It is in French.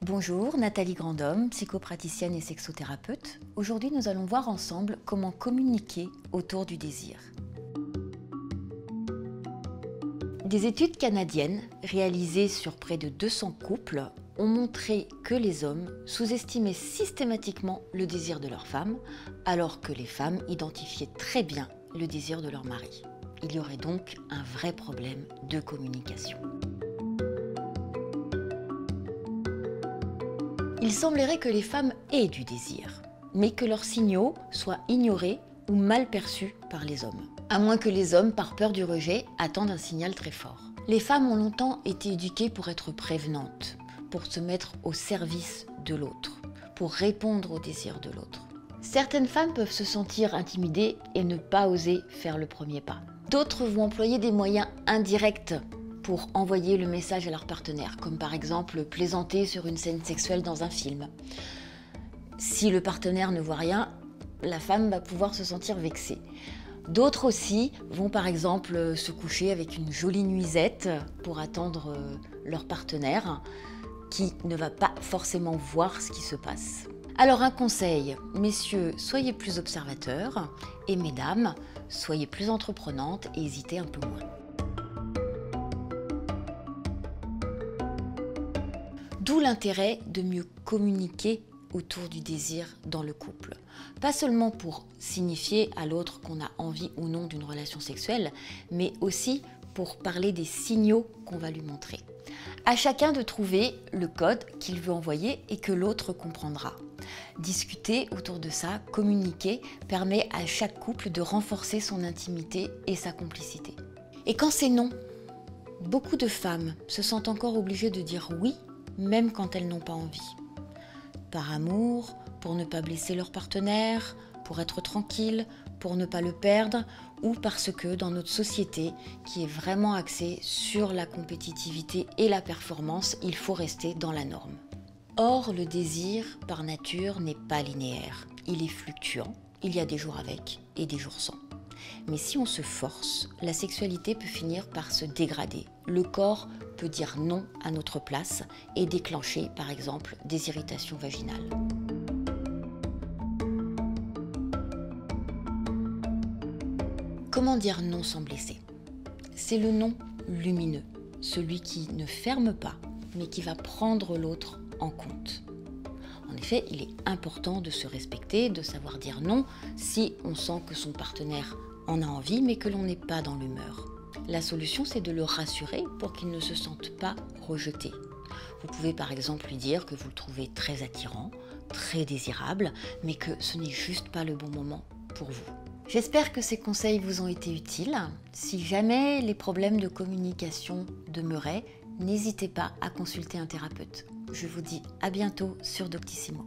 Bonjour, Nathalie Grandhomme, psychopraticienne et sexothérapeute. Aujourd'hui, nous allons voir ensemble comment communiquer autour du désir. Des études canadiennes réalisées sur près de 200 couples ont montré que les hommes sous-estimaient systématiquement le désir de leur femme, alors que les femmes identifiaient très bien le désir de leur mari. Il y aurait donc un vrai problème de communication. Il semblerait que les femmes aient du désir, mais que leurs signaux soient ignorés ou mal perçus par les hommes. À moins que les hommes, par peur du rejet, attendent un signal très fort. Les femmes ont longtemps été éduquées pour être prévenantes, pour se mettre au service de l'autre, pour répondre aux désirs de l'autre. Certaines femmes peuvent se sentir intimidées et ne pas oser faire le premier pas. D'autres vont employer des moyens indirects pour envoyer le message à leur partenaire, comme par exemple plaisanter sur une scène sexuelle dans un film. Si le partenaire ne voit rien, la femme va pouvoir se sentir vexée. D'autres aussi vont par exemple se coucher avec une jolie nuisette pour attendre leur partenaire qui ne va pas forcément voir ce qui se passe. Alors un conseil, messieurs, soyez plus observateurs et mesdames, soyez plus entreprenantes et hésitez un peu moins. D'où l'intérêt de mieux communiquer autour du désir dans le couple. Pas seulement pour signifier à l'autre qu'on a envie ou non d'une relation sexuelle, mais aussi pour parler des signaux qu'on va lui montrer. À chacun de trouver le code qu'il veut envoyer et que l'autre comprendra. Discuter autour de ça, communiquer, permet à chaque couple de renforcer son intimité et sa complicité. Et quand c'est non, beaucoup de femmes se sentent encore obligées de dire oui, même quand elles n'ont pas envie. Par amour, pour ne pas blesser leur partenaire, pour être tranquille, pour ne pas le perdre, ou parce que dans notre société, qui est vraiment axée sur la compétitivité et la performance, il faut rester dans la norme. Or, le désir, par nature, n'est pas linéaire. Il est fluctuant, il y a des jours avec et des jours sans. Mais si on se force, la sexualité peut finir par se dégrader. Le corps peut dire non à notre place et déclencher, par exemple, des irritations vaginales. Comment dire non sans blesser? C'est le non lumineux, celui qui ne ferme pas, mais qui va prendre l'autre en compte. En effet, il est important de se respecter, de savoir dire non si on sent que son partenaire en a envie, mais que l'on n'est pas dans l'humeur. La solution, c'est de le rassurer pour qu'il ne se sente pas rejeté. Vous pouvez par exemple lui dire que vous le trouvez très attirant, très désirable, mais que ce n'est juste pas le bon moment pour vous. J'espère que ces conseils vous ont été utiles. Si jamais les problèmes de communication demeuraient, n'hésitez pas à consulter un thérapeute. Je vous dis à bientôt sur Doctissimo.